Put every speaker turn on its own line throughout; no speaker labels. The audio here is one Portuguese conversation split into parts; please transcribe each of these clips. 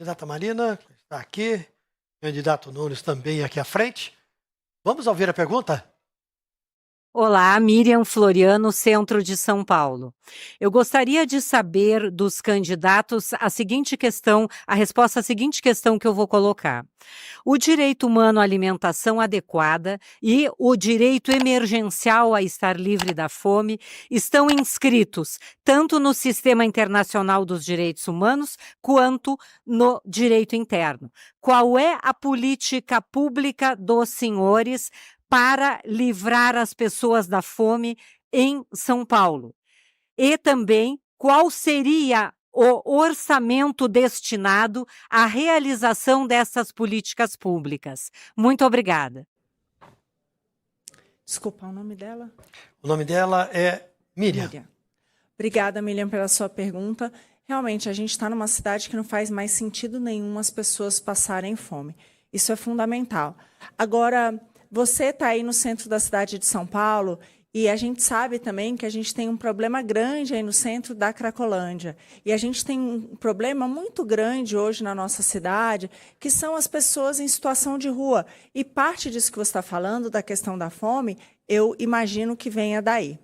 Candidata Marina está aqui, candidato Nunes também aqui à frente. Vamos ouvir a pergunta?
Olá, Miriam Floriano, Centro de São Paulo. Eu gostaria de saber dos candidatos a resposta à seguinte questão que eu vou colocar. O direito humano à alimentação adequada e o direito emergencial a estar livre da fome estão inscritos tanto no Sistema Internacional dos Direitos Humanos quanto no direito interno. Qual é a política pública dos senhores para livrar as pessoas da fome em São Paulo? E também, qual seria o orçamento destinado à realização dessas políticas públicas? Muito obrigada.
Desculpa, o nome dela?
O nome dela é Miriam.
Obrigada, Miriam, pela sua pergunta. Realmente, a gente está numa cidade que não faz mais sentido nenhum as pessoas passarem fome. Isso é fundamental. Agora, você está aí no centro da cidade de São Paulo e a gente sabe também que a gente tem um problema grande aí no centro da Cracolândia. E a gente tem um problema muito grande hoje na nossa cidade, que são as pessoas em situação de rua. E parte disso que você está falando, da questão da fome, eu imagino que venha daí.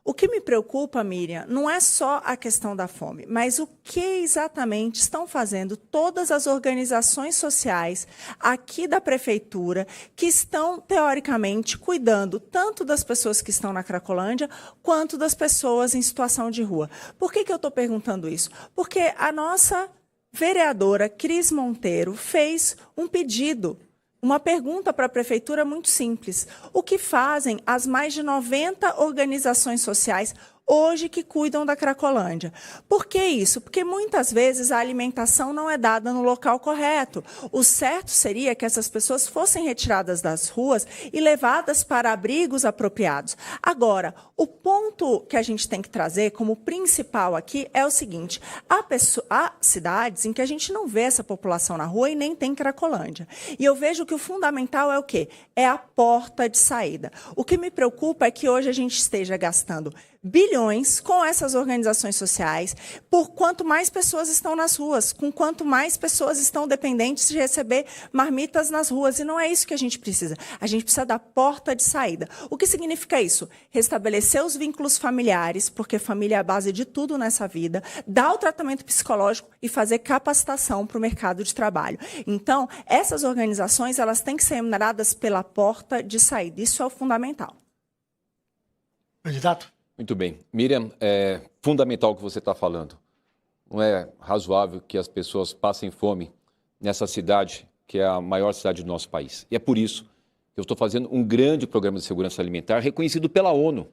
O que me preocupa, Miriam, não é só a questão da fome, mas o que exatamente estão fazendo todas as organizações sociais aqui da prefeitura que estão, teoricamente, cuidando tanto das pessoas que estão na Cracolândia quanto das pessoas em situação de rua. Por que eu estou perguntando isso? Porque a nossa vereadora Cris Monteiro fez um pedido, uma pergunta para a prefeitura muito simples. O que fazem as mais de 90 organizações sociais hoje que cuidam da Cracolândia? Por que isso? Porque muitas vezes a alimentação não é dada no local correto. O certo seria que essas pessoas fossem retiradas das ruas e levadas para abrigos apropriados. Agora, o ponto que a gente tem que trazer como principal aqui é o seguinte: há cidades em que a gente não vê essa população na rua e nem tem Cracolândia. E eu vejo que o fundamental é o quê? É a porta de saída. O que me preocupa é que hoje a gente esteja gastando bilhões com essas organizações sociais, por quanto mais pessoas estão nas ruas, com quanto mais pessoas estão dependentes de receber marmitas nas ruas. E não é isso que a gente precisa. A gente precisa da porta de saída. O que significa isso? Restabelecer os vínculos familiares, porque família é a base de tudo nessa vida, dar o tratamento psicológico e fazer capacitação para o mercado de trabalho. Então, essas organizações elas têm que ser remuneradas pela porta de saída. Isso é o fundamental.
Candidato?
Muito bem. Miriam, é fundamental o que você está falando. Não é razoável que as pessoas passem fome nessa cidade, que é a maior cidade do nosso país. E é por isso que eu estou fazendo um grande programa de segurança alimentar reconhecido pela ONU.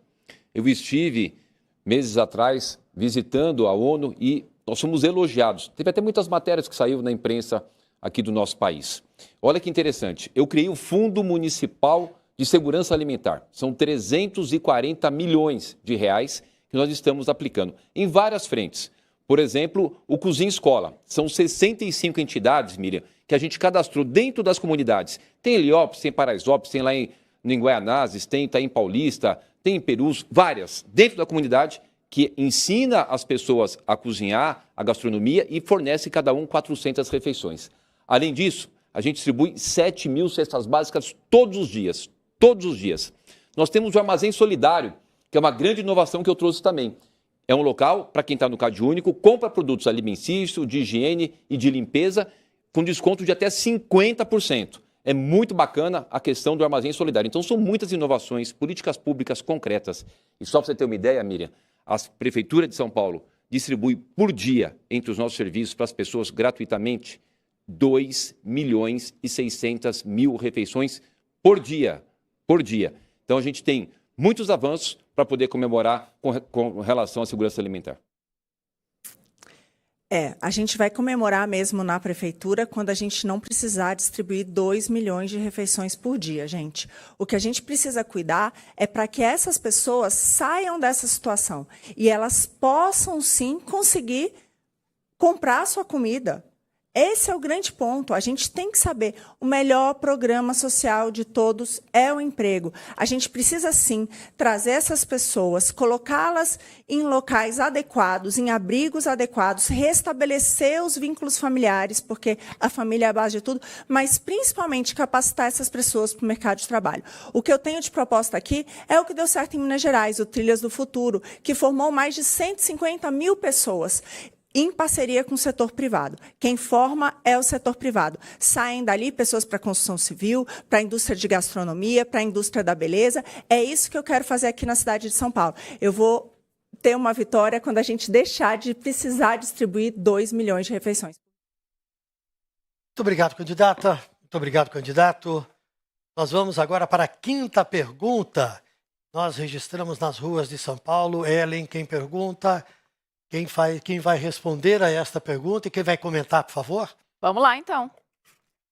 Eu estive, meses atrás, visitando a ONU e nós fomos elogiados. Teve até muitas matérias que saíram na imprensa aqui do nosso país. Olha que interessante. Eu criei o Fundo Municipal de Segurança Alimentar. São 340 milhões de reais que nós estamos aplicando em várias frentes. Por exemplo, o Cozinha Escola. São 65 entidades, Miriam, que a gente cadastrou dentro das comunidades. Tem Heliópolis, tem Paraisópolis, tem lá em Guaianazes, tem Itaim Paulista, tem em Perus, várias, dentro da comunidade, que ensina as pessoas a cozinhar, a gastronomia e fornece cada um 400 refeições. Além disso, a gente distribui 7 mil cestas básicas todos os dias. Todos os dias. Nós temos o Armazém Solidário, que é uma grande inovação que eu trouxe também. É um local para quem está no Cade Único, compra produtos alimentícios, de higiene e de limpeza, com desconto de até 50%. É muito bacana a questão do Armazém Solidário. Então, são muitas inovações, políticas públicas concretas. E só para você ter uma ideia, Miriam, a Prefeitura de São Paulo distribui por dia, entre os nossos serviços, para as pessoas gratuitamente, 2.600.000 refeições por dia. Então, a gente tem muitos avanços para poder comemorar com relação à segurança alimentar.
A gente vai comemorar mesmo na prefeitura quando a gente não precisar distribuir 2 milhões de refeições por dia, gente. O que a gente precisa cuidar é para que essas pessoas saiam dessa situação e elas possam, sim, conseguir comprar a sua comida. Esse é o grande ponto. A gente tem que saber, o melhor programa social de todos é o emprego. A gente precisa, sim, trazer essas pessoas, colocá-las em locais adequados, em abrigos adequados, restabelecer os vínculos familiares, porque a família é a base de tudo, mas principalmente capacitar essas pessoas para o mercado de trabalho. O que eu tenho de proposta aqui é o que deu certo em Minas Gerais, o Trilhas do Futuro, que formou mais de 150 mil pessoas, em parceria com o setor privado. Quem forma é o setor privado. Saem dali pessoas para a construção civil, para a indústria de gastronomia, para a indústria da beleza. É isso que eu quero fazer aqui na cidade de São Paulo. Eu vou ter uma vitória quando a gente deixar de precisar distribuir 2 milhões de refeições.
Muito obrigado, candidata. Muito obrigado, candidato. Nós vamos agora para a quinta pergunta. Nós registramos nas ruas de São Paulo. Ellen, quem pergunta? Quem vai responder a esta pergunta e quem vai comentar, por favor?
Vamos lá, então.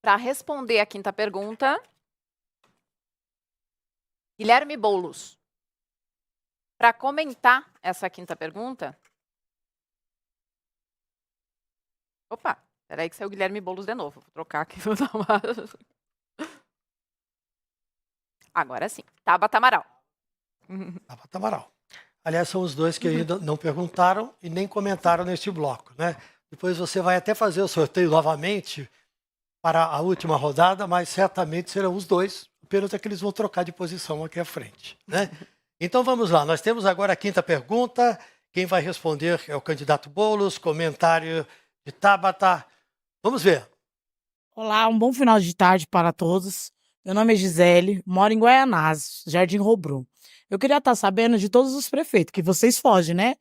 Para responder a quinta pergunta, Guilherme Boulos. Para comentar essa quinta pergunta... Opa, peraí que saiu o Guilherme Boulos de novo. Vou trocar aqui. Vou dar uma... Agora sim. Tabata Amaral.
Tabata Amaral. Aliás, são os dois que ainda não perguntaram e nem comentaram neste bloco, né? Depois você vai até fazer o sorteio novamente para a última rodada, mas certamente serão os dois, apenas é que eles vão trocar de posição aqui à frente, né? Então vamos lá, nós temos agora a quinta pergunta. Quem vai responder é o candidato Boulos, comentário de Tabata. Vamos ver.
Olá, um bom final de tarde para todos. Meu nome é Gisele, moro em Guaianazes, Jardim Robrum. Eu queria estar sabendo de todos os prefeitos, que vocês fogem, né?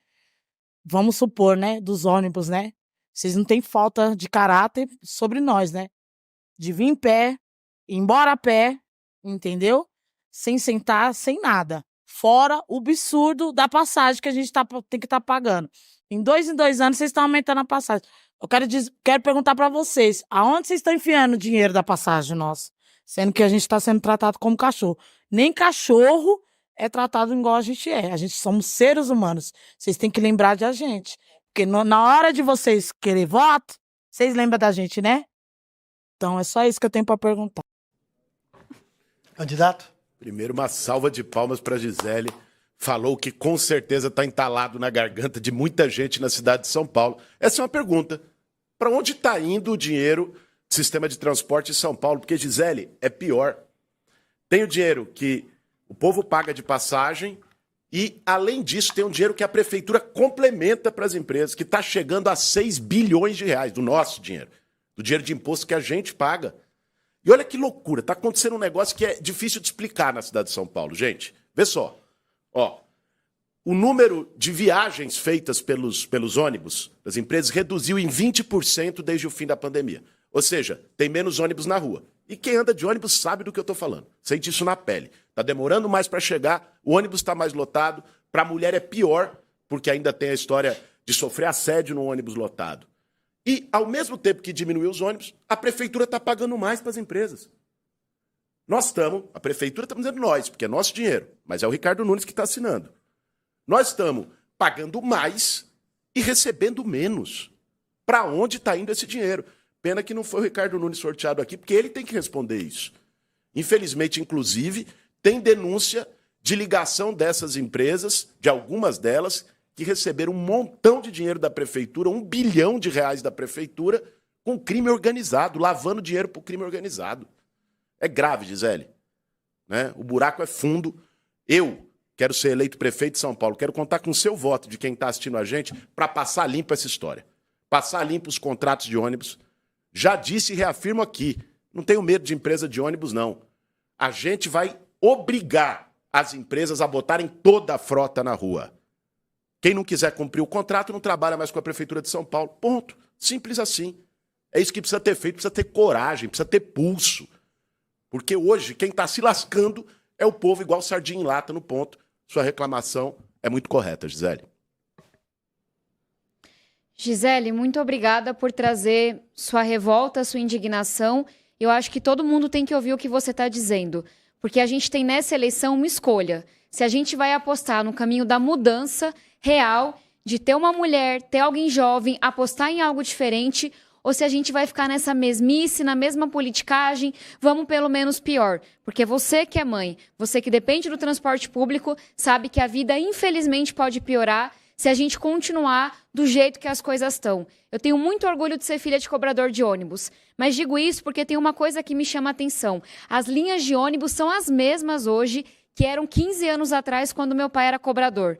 Vamos supor, né? Dos ônibus, né? Vocês não têm falta de caráter sobre nós, né? De vir em pé, ir embora a pé, entendeu? Sem sentar, sem nada. Fora o absurdo da passagem que a gente tem que estar pagando. Em 2 anos, vocês estão aumentando a passagem. Eu quero perguntar para vocês, aonde vocês estão enfiando o dinheiro da passagem nossa? Sendo que a gente está sendo tratado como cachorro. Nem cachorro é tratado igual a gente é. A gente somos seres humanos. Vocês têm que lembrar de a gente. Porque na hora de vocês querer voto, vocês lembram da gente, né? Então é só isso que eu tenho para perguntar.
Candidato?
Primeiro, uma salva de palmas para a Gisele. Falou que com certeza está entalado na garganta de muita gente na cidade de São Paulo. Essa é uma pergunta. Para onde está indo o dinheiro do sistema de transporte em São Paulo? Porque, Gisele, é pior. Tem o dinheiro que o povo paga de passagem e, além disso, tem um dinheiro que a prefeitura complementa para as empresas, que está chegando a 6 bilhões de reais do nosso dinheiro, do dinheiro de imposto que a gente paga. E olha que loucura, está acontecendo um negócio que é difícil de explicar na cidade de São Paulo, gente. Vê só, ó, o número de viagens feitas pelos ônibus das empresas reduziu em 20% desde o fim da pandemia. Ou seja, tem menos ônibus na rua. E quem anda de ônibus sabe do que eu estou falando. Sente isso na pele. Está demorando mais para chegar, o ônibus está mais lotado. Para a mulher é pior, porque ainda tem a história de sofrer assédio no ônibus lotado. E, ao mesmo tempo que diminuiu os ônibus, a prefeitura está pagando mais para as empresas. A prefeitura está dizendo nós, porque é nosso dinheiro, mas é o Ricardo Nunes que está assinando. Nós estamos pagando mais e recebendo menos. Para onde está indo esse dinheiro? Pena que não foi o Ricardo Nunes sorteado aqui, porque ele tem que responder isso. Infelizmente, inclusive, tem denúncia de ligação dessas empresas, de algumas delas, que receberam um montão de dinheiro da prefeitura, R$1 bilhão da prefeitura, com crime organizado, lavando dinheiro para o crime organizado. É grave, Gisele. Né? O buraco é fundo. Eu quero ser eleito prefeito de São Paulo, quero contar com o seu voto de quem está assistindo a gente para passar limpo essa história. Passar limpo os contratos de ônibus. Já disse e reafirmo aqui, não tenho medo de empresa de ônibus, não. A gente vai obrigar as empresas a botarem toda a frota na rua. Quem não quiser cumprir o contrato não trabalha mais com a Prefeitura de São Paulo. Ponto. Simples assim. É isso que precisa ter feito, precisa ter coragem, precisa ter pulso. Porque hoje quem está se lascando é o povo igual sardinha em lata no ponto. Sua reclamação é muito correta, Gisele.
Gisele, muito obrigada por trazer sua revolta, sua indignação. Eu acho que todo mundo tem que ouvir o que você está dizendo, porque a gente tem nessa eleição uma escolha. Se a gente vai apostar no caminho da mudança real, de ter uma mulher, ter alguém jovem, apostar em algo diferente, ou se a gente vai ficar nessa mesmice, na mesma politicagem, vamos pelo menos pior. Porque você que é mãe, você que depende do transporte público, sabe que a vida infelizmente pode piorar se a gente continuar do jeito que as coisas estão. Eu tenho muito orgulho de ser filha de cobrador de ônibus, mas digo isso porque tem uma coisa que me chama a atenção. As linhas de ônibus são as mesmas hoje que eram 15 anos atrás, quando meu pai era cobrador.